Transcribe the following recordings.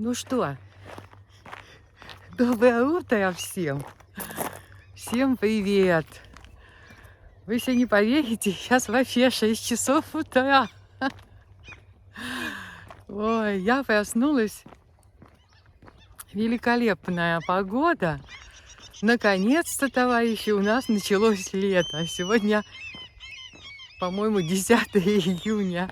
Ну что, доброе утро всем! Всем привет! Вы все не поверите, сейчас вообще 6 часов утра. Ой, я проснулась. Великолепная погода. Наконец-то, товарищи, у нас началось лето. Сегодня, по-моему, 10 июня.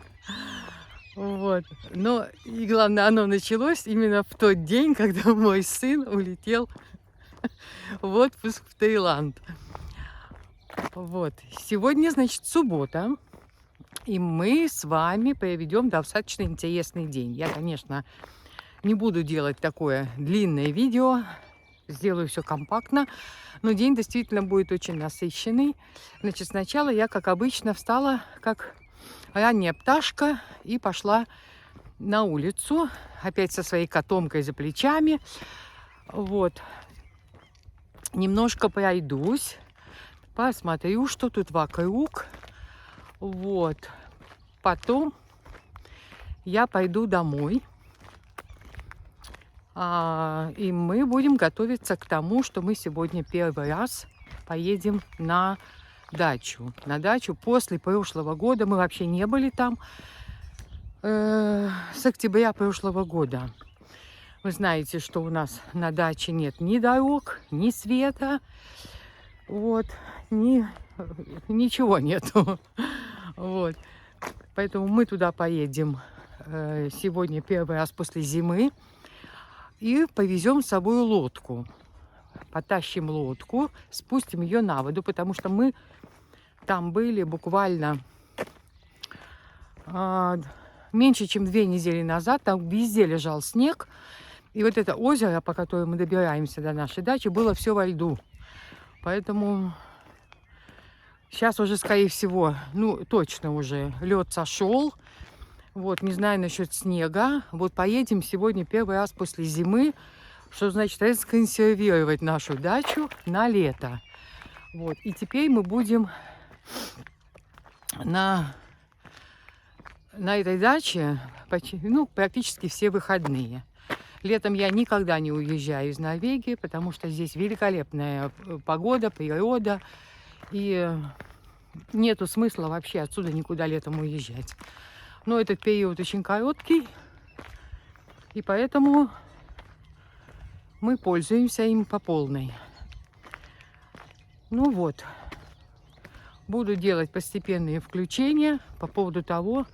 Вот. Но и главное, оно началось именно в тот день, когда мой сын улетел в отпуск в Таиланд. Вот. Сегодня, значит, суббота, и мы с вами проведем достаточно интересный день. Я, конечно, не буду делать такое длинное видео, сделаю все компактно, но день действительно будет очень насыщенный. Значит, сначала я, как обычно, встала как ранняя пташка и пошла на улицу, опять со своей котомкой за плечами. Вот. Немножко пройдусь, посмотрю, что тут вокруг. Вот. Потом я пойду домой. И мы будем готовиться к тому, что мы сегодня первый раз поедем на дачу. На дачу после прошлого года. Мы вообще не были там с октября прошлого года. Вы знаете, что у нас на даче нет ни дорог, ни света. Вот. Ничего нету. Вот. Поэтому мы туда поедем сегодня первый раз после зимы. И повезем с собой лодку. Потащим лодку, спустим ее на воду, потому что мы там были буквально меньше, чем 2 недели назад. Там везде лежал снег. И вот это озеро, по которому мы добираемся до нашей дачи, было все во льду. Поэтому сейчас уже, скорее всего, ну, точно уже лед сошел. Вот, не знаю насчет снега. Вот поедем сегодня первый раз после зимы, что значит расконсервировать нашу дачу на лето. Вот, и теперь мы будем на этой даче практически все выходные. Летом я никогда не уезжаю из Норвегии, потому что здесь великолепная погода, природа, и нету смысла вообще отсюда никуда летом уезжать. Но этот период очень короткий, и поэтому мы пользуемся им по полной. Ну вот, буду делать постепенные включения по поводу того,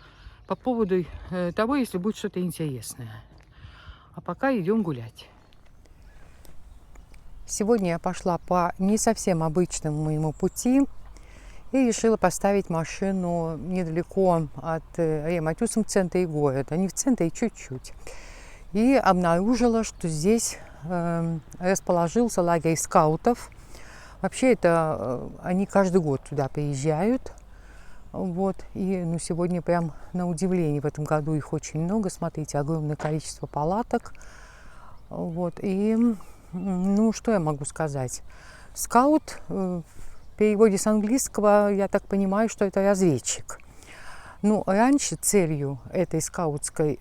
если будет что-то интересное. А пока идем гулять. Сегодня я пошла по не совсем обычному моему пути и решила поставить машину недалеко от Рема-Тюсом в центре города, не в центре, чуть-чуть. И обнаружила, что здесь расположился лагерь скаутов. Вообще это они каждый год туда приезжают. Вот. И сегодня прям на удивление в этом году их очень много. Смотрите, огромное количество палаток. Вот. И что я могу сказать? Скаут в переводе с английского, я так понимаю, что это разведчик. Раньше целью этой скаутской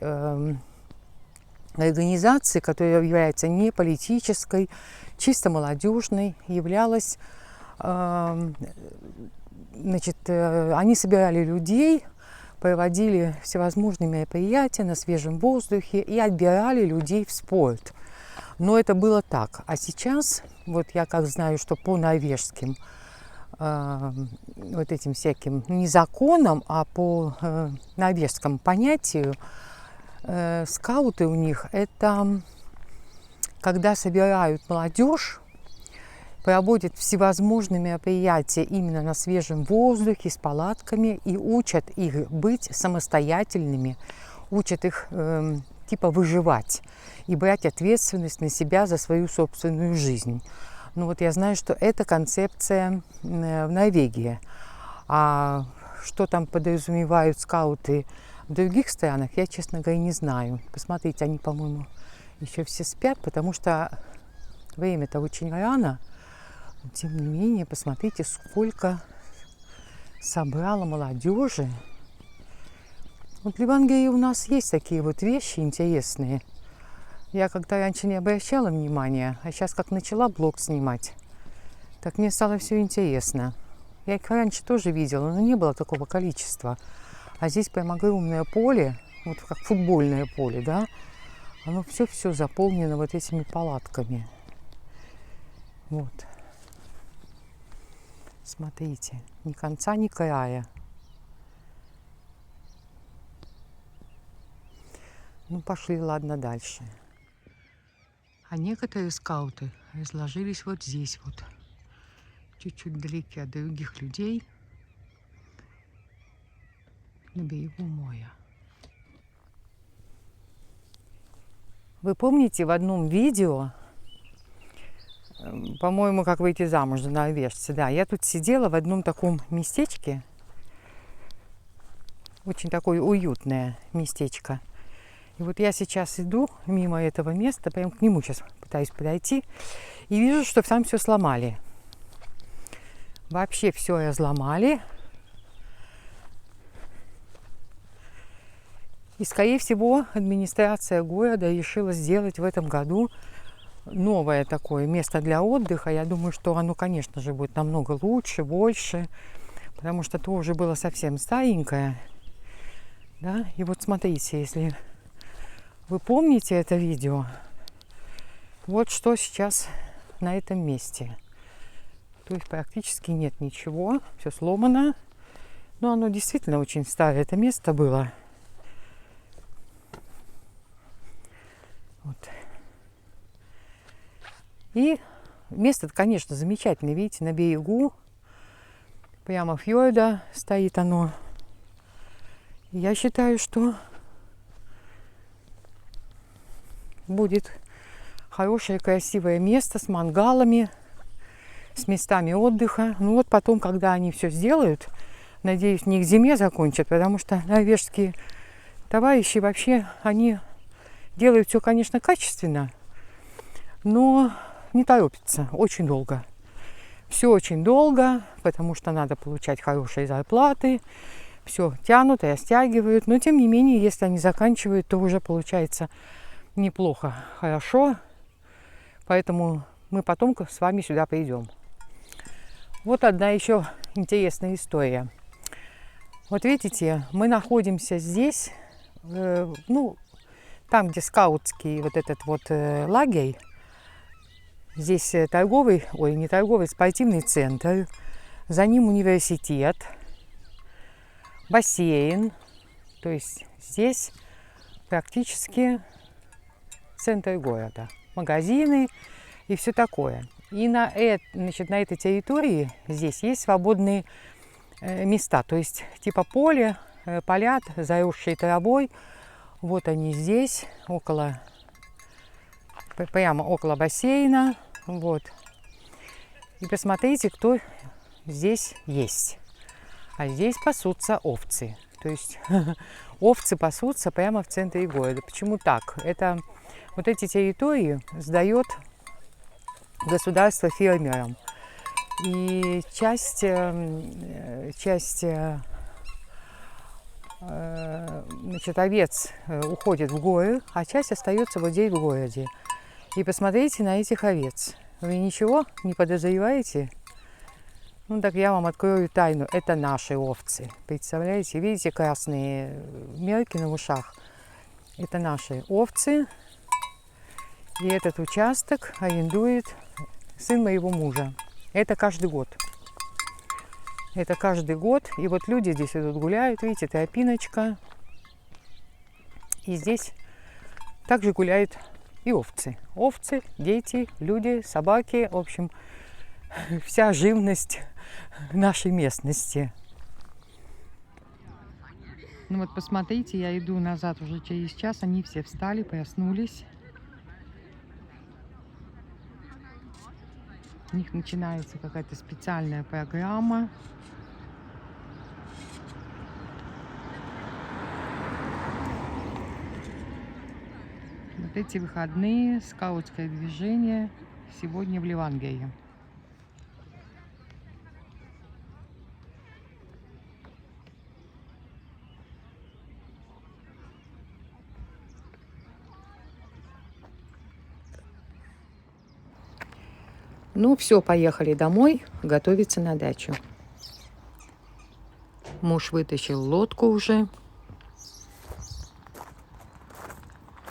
организации, которая является не политической, чисто молодежной, являлась, они собирали людей, проводили всевозможные мероприятия на свежем воздухе и отбирали людей в спорт. Но это было так. А сейчас, вот я как знаю, что по норвежским вот этим всяким не законам, а по норвежскому понятию, скауты у них это когда собирают молодежь, проводят всевозможные мероприятия именно на свежем воздухе, с палатками, и учат их быть самостоятельными, учат их типа выживать и брать ответственность на себя за свою собственную жизнь. Вот я знаю, что это концепция в Норвегии. А что там подразумевают скауты в других странах, я, честно говоря, не знаю. Посмотрите, они, по-моему, еще все спят, потому что время-то очень рано. Тем не менее, посмотрите, сколько собрала молодежи. Вот в Ливангии у нас есть такие вот вещи интересные. Я как-то раньше не обращала внимания, а сейчас как начала блог снимать, так мне стало все интересно. Я их раньше тоже видела, но не было такого количества. А здесь прям огромное поле, вот как футбольное поле, да? Оно все заполнено вот этими палатками. Вот. Смотрите, ни конца, ни края. Ну, пошли, ладно, дальше. А некоторые скауты разложились вот здесь вот, чуть-чуть вдалеке от других людей, на берегу моря. Вы помните в одном видео, по-моему, как выйти замуж за норвежца, да, я тут сидела в одном таком местечке, очень такое уютное местечко. И вот я сейчас иду мимо этого места, прям к нему сейчас пытаюсь подойти, и вижу, что там все сломали. Вообще все разломали. И, скорее всего, администрация города решила сделать в этом году новое такое место для отдыха. Я думаю, что оно, конечно же, будет намного лучше, больше, потому что то уже было совсем старенькое. Да? И вот смотрите, если вы помните это видео, вот что сейчас на этом месте. То есть практически нет ничего, все сломано. Но оно действительно очень старое, это место было. Вот. И место, конечно, замечательное. Видите, на берегу, прямо фьорда стоит оно. И я считаю, что будет хорошее, красивое место с мангалами, с местами отдыха. Ну вот потом, когда они все сделают, надеюсь, не к зиме закончат, потому что норвежские товарищи вообще, они делают все, конечно, качественно, но не торопятся очень долго. Все очень долго, потому что надо получать хорошие зарплаты. Все тянут и растягивают. Но, тем не менее, если они заканчивают, то уже получается неплохо, хорошо. Поэтому мы потом с вами сюда придем. Вот одна еще интересная история. Вот видите, мы находимся здесь, ну, там, где скаутский вот этот вот лагерь. Здесь торговый, ой, не торговый, спортивный центр. За ним университет, бассейн. То есть здесь практически центр города. Магазины и все такое. И на этой территории здесь есть свободные места. То есть типа поле, поля, заросшие травой. Вот они здесь, прямо около бассейна. Вот. И посмотрите, кто здесь есть. А здесь пасутся овцы. То есть овцы пасутся прямо в центре города. Почему так? Это вот эти территории сдает государство фермерам. И часть значит, овец уходит в горы, а часть остается вот здесь в городе. И посмотрите на этих овец. Вы ничего не подозреваете? Ну так я вам открою тайну. Это наши овцы. Представляете? Видите красные мерки на ушах? Это наши овцы. И этот участок арендует сын моего мужа. Это каждый год. Это каждый год. И вот люди здесь идут гуляют. Видите, тропиночка. И здесь также гуляют и овцы. Овцы, дети, люди, собаки. В общем, вся живность нашей местности. Ну вот посмотрите, я иду назад уже через час. Они все встали, проснулись. У них начинается какая-то специальная программа. Вот эти выходные скаутское движение сегодня в Ливангере. Ну, все, поехали домой, готовиться на дачу. Муж вытащил лодку уже.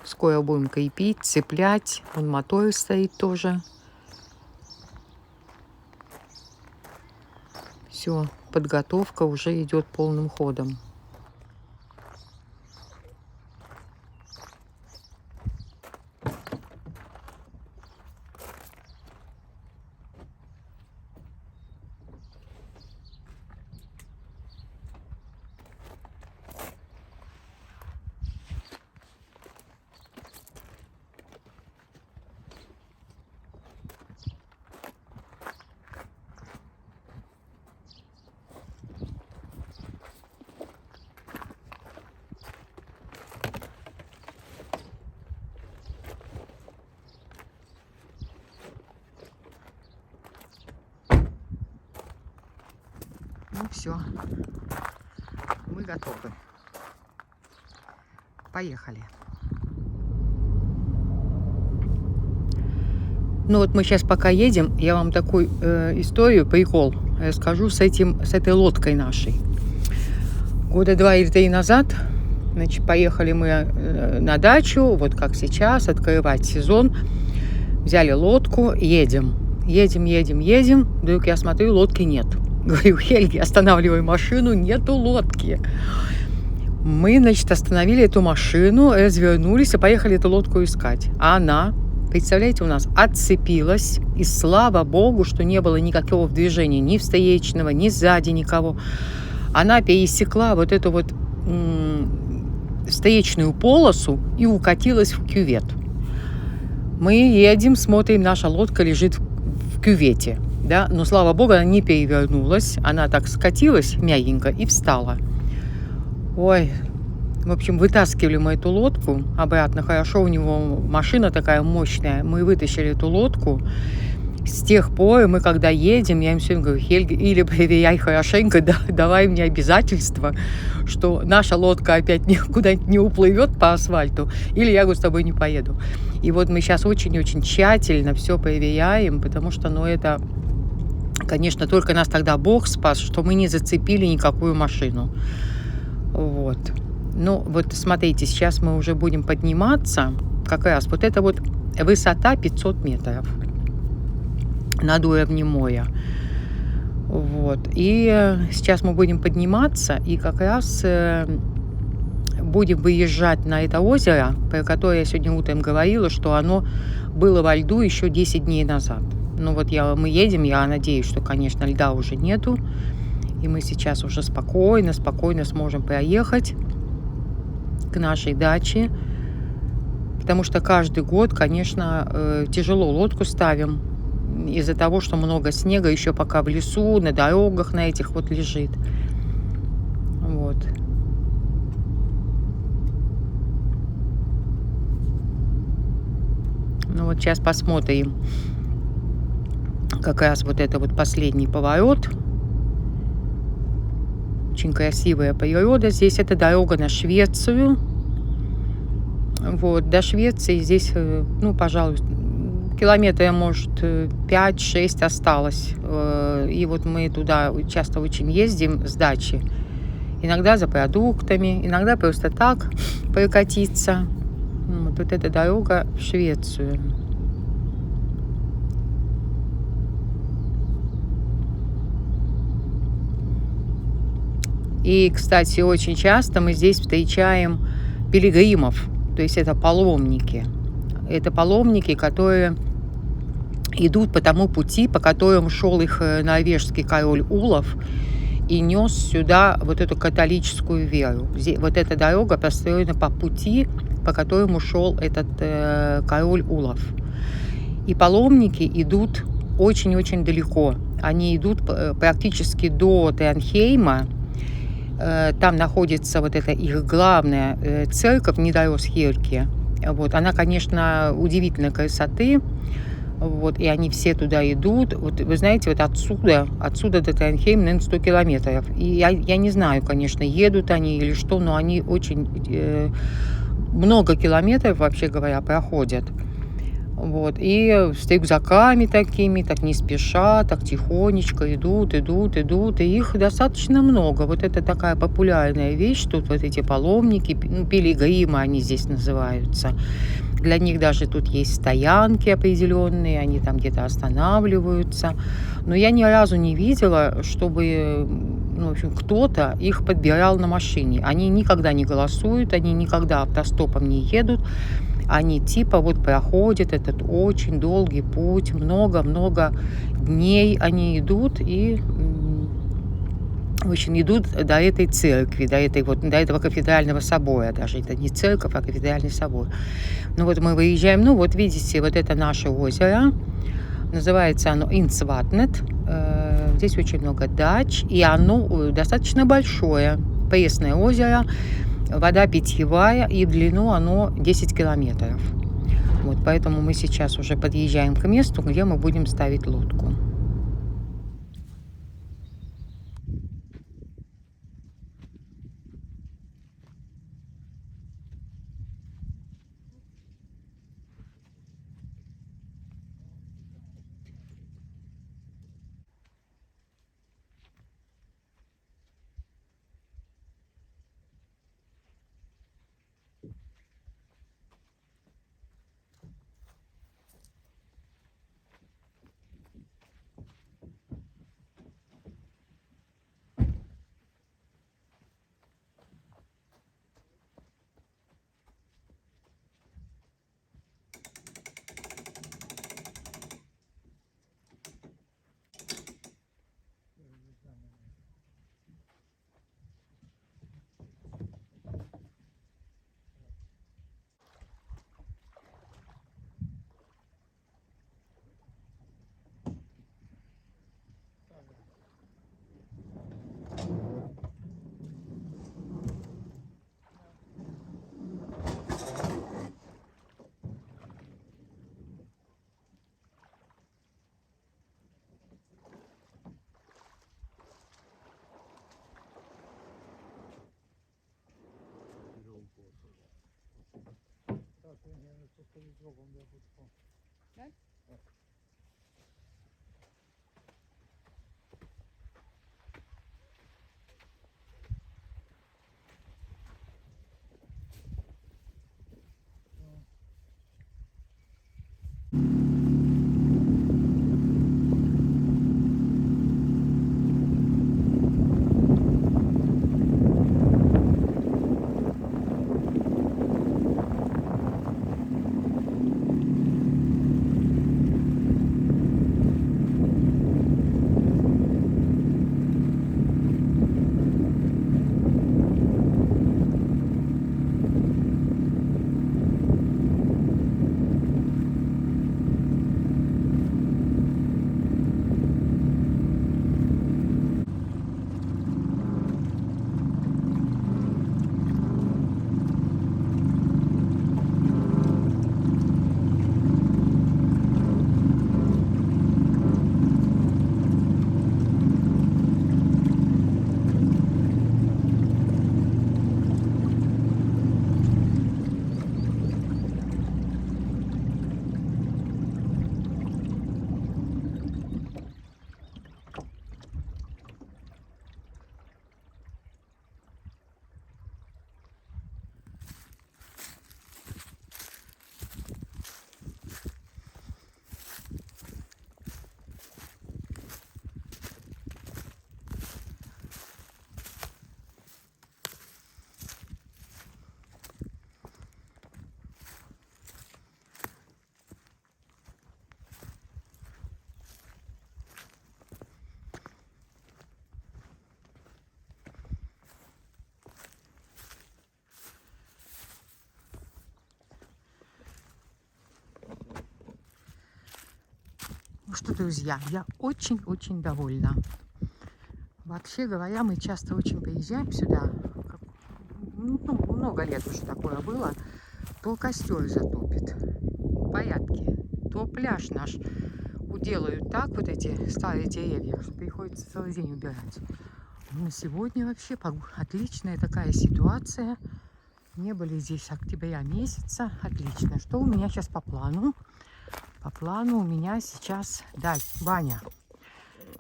Скоро будем крепить, цеплять. Вон мотор стоит тоже. Все, подготовка уже идет полным ходом. Ну все, мы готовы. Поехали. Ну вот мы сейчас пока едем, я вам такую историю, прикол расскажу с этой лодкой нашей. Года 2 или 3 назад, значит, поехали мы на дачу, вот как сейчас, открывать сезон. Взяли лодку, едем. Едем. Вдруг я смотрю, лодки нет. Говорю, Хельги, останавливай машину, нету лодки. Мы, значит, остановили эту машину, развернулись и поехали эту лодку искать. А она, представляете, у нас отцепилась. И слава богу, что не было никакого движения, ни встречного, ни сзади никого. Она пересекла вот эту вот встречную полосу и укатилась в кювет. Мы едем, смотрим, наша лодка лежит в кювете. Да? Но, слава богу, она не перевернулась. Она так скатилась мягенько и встала. Ой, в общем, вытаскивали мы эту лодку обратно. Хорошо, у него машина такая мощная. Мы вытащили эту лодку. С тех пор мы, когда едем, я им все время говорю, Хельги, или проверяй хорошенько, давай мне обязательства, что наша лодка опять куда-нибудь не уплывет по асфальту, или я, говорю, с тобой не поеду. И вот мы сейчас очень-очень тщательно все проверяем, потому что, ну, это, конечно, только нас тогда Бог спас, что мы не зацепили никакую машину. Вот. Ну, вот смотрите, сейчас мы уже будем подниматься, как раз вот это вот высота 500 метров. Над уровнем моря. Вот. И сейчас мы будем подниматься, и как раз будем выезжать на это озеро, про которое я сегодня утром говорила, что оно было во льду еще 10 дней назад. Ну вот мы едем, я надеюсь, что, конечно, льда уже нету, и мы сейчас уже спокойно сможем проехать к нашей даче, потому что каждый год, конечно, тяжело лодку ставим, из-за того, что много снега еще пока в лесу, на дорогах на этих вот лежит. Вот. Ну вот сейчас посмотрим. Как раз вот это вот последний поворот. Очень красивая природа. Здесь это дорога на Швецию. Вот, до Швеции здесь, ну, пожалуй, километра, может, 5-6 осталось. И вот мы туда часто очень ездим с дачи. Иногда за продуктами, иногда просто так прокатиться. Вот эта дорога в Швецию. И, кстати, очень часто мы здесь встречаем пилигримов. То есть это паломники. Это паломники, которые идут по тому пути, по которому шел их норвежский король Улов и нес сюда вот эту католическую веру. Вот эта дорога построена по пути, по которому шел этот король Улов. И паломники идут очень-очень далеко. Они идут практически до Тренхейма. Там находится вот эта их главная церковь Нидорос-Хельги. Вот. Она, конечно, удивительной красоты. Вот. И они все туда идут. Вот, вы знаете, вот отсюда до Тренхейма, наверное, 100 километров. И я не знаю, конечно, едут они или что, но они очень много километров, вообще говоря, проходят. Вот, и с рюкзаками такими, так не спеша, так тихонечко идут, и их достаточно много. Вот это такая популярная вещь, тут вот эти паломники, ну, пилигримы они здесь называются. Для них даже тут есть стоянки определенные, они там где-то останавливаются. Но я ни разу не видела, чтобы, ну, в общем, кто-то их подбирал на машине. Они никогда не голосуют, они никогда автостопом не едут. Они типа вот проходят этот очень долгий путь, много-много дней они идут и, в общем, идут до этой церкви, до этого кафедрального собора даже. Это не церковь, а кафедральный собор. Ну вот мы выезжаем, ну вот видите, вот это наше озеро. Называется оно Инсватнет. Здесь очень много дач, и оно достаточно большое. Пресное озеро, вода питьевая, и в длину оно 10 километров. Вот поэтому мы сейчас уже подъезжаем к месту, где мы будем ставить лодку. Ну что, друзья, я очень-очень довольна. Вообще говоря, мы часто очень приезжаем сюда. Ну, много лет уже такое было. То костер затопит, порядки, то пляж наш уделают так, вот эти старые деревья, что приходится целый день убирать. Но сегодня вообще отличная такая ситуация. Не были здесь октября месяца. Отлично. Что у меня сейчас по плану? По плану у меня сейчас, да, баня.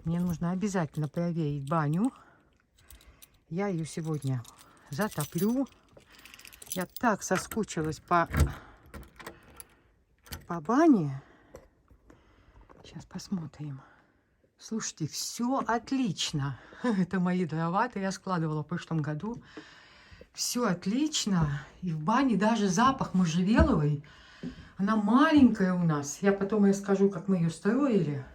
Мне нужно обязательно проверить баню. Я ее сегодня затоплю. Я так соскучилась по бане. Сейчас посмотрим. Слушайте, все отлично. Это мои дрова-то я складывала в прошлом году. Все отлично. И в бане даже запах можжевеловый. Она маленькая у нас. Я потом расскажу, как мы ее строили.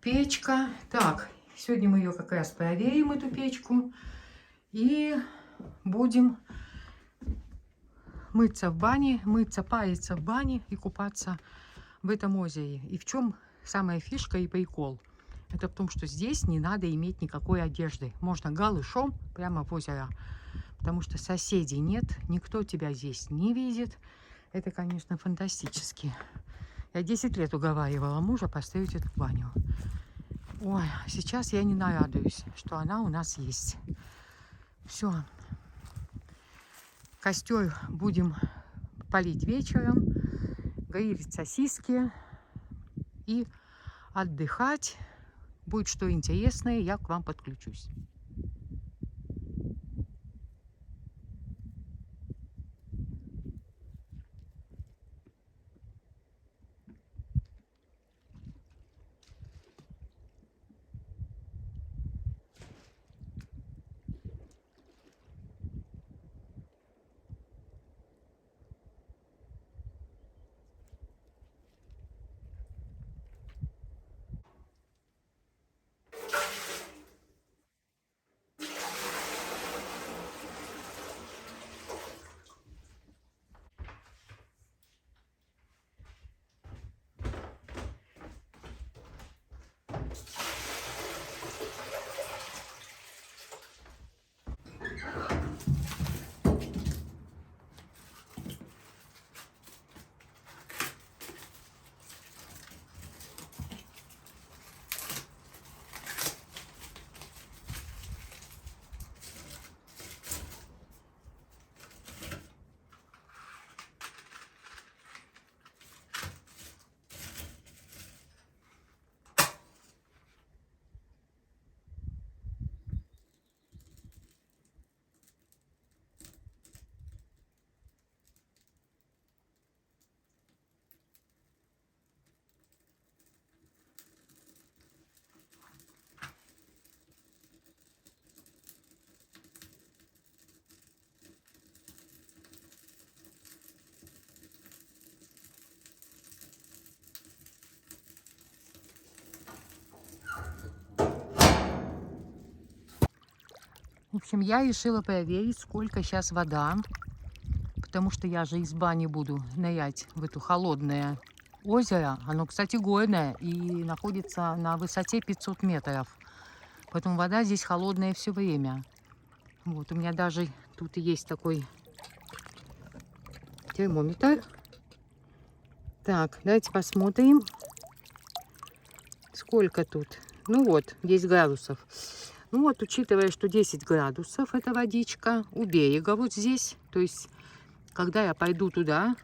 Печка. Так, сегодня мы ее как раз проверим, эту печку. И будем мыться в бане, париться в бане и купаться в этом озере. И в чем самая фишка и прикол? Это в том, что здесь не надо иметь никакой одежды. Можно голышом прямо в озеро. Потому что соседей нет, никто тебя здесь не видит. Это, конечно, фантастически. Я 10 лет уговаривала мужа поставить эту баню. Ой, сейчас я не нарадуюсь, что она у нас есть. Все. Костер будем полить вечером, грилить сосиски и отдыхать. Будет что интересное, я к вам подключусь. В общем, я решила проверить, сколько сейчас вода, потому что я же из бани буду нырять в это холодное озеро. Оно, кстати, горное и находится на высоте 500 метров. Поэтому вода здесь холодная все время. Вот, у меня даже тут есть такой термометр. Так, давайте посмотрим, сколько тут. Ну вот, 10 градусов. Ну вот, учитывая, что 10 градусов это водичка у берега вот здесь. То есть, когда я пойду туда,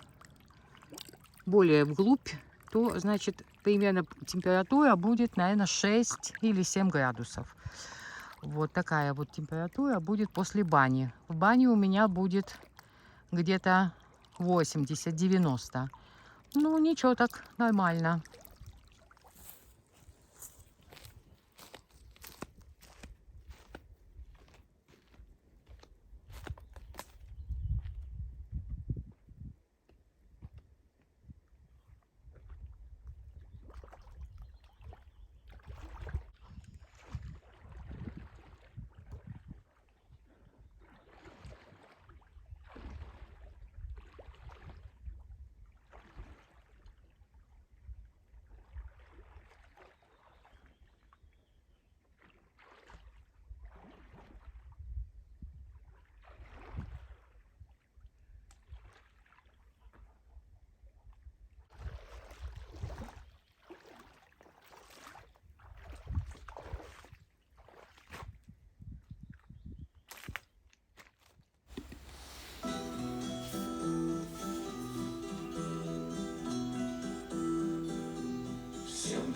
более вглубь, то, значит, примерно температура будет, наверное, 6 или 7 градусов. Вот такая вот температура будет после бани. В бане у меня будет где-то 80-90. Ну, ничего так, нормально.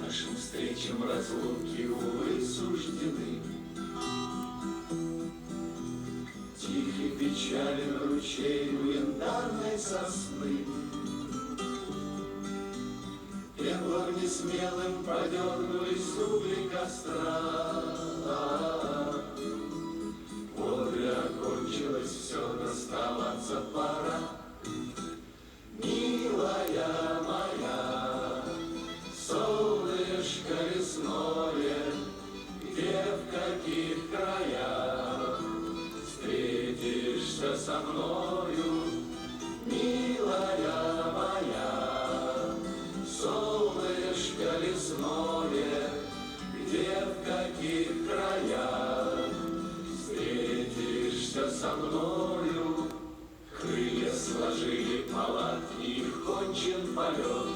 Нашим встречам разлуки, увы, суждены. Тихий печален ручей у янтарной сосны. Пеплом несмелым подернулись угли костра. Водри окончилось все, расставаться пора. Милая моя, солнышко лесное, где, в каких краях встретишься со мною, милая моя, солнышко лесное, где, в каких краях встретишься со мною. Крылья сложили палатки, их кончен полет.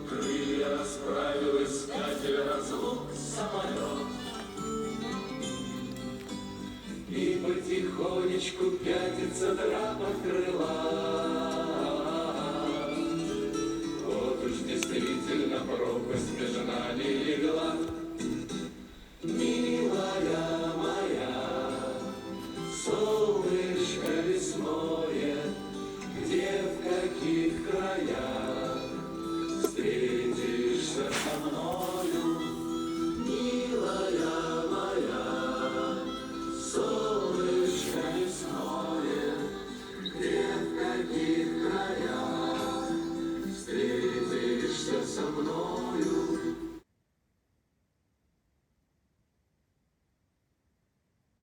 Крылья расправил искатель разлук самолет. И потихонечку пятится драпа крыла. Вот уж действительно пропасть между нами легла. Милая моя, солнышко лесное, где, в каких краях встретишься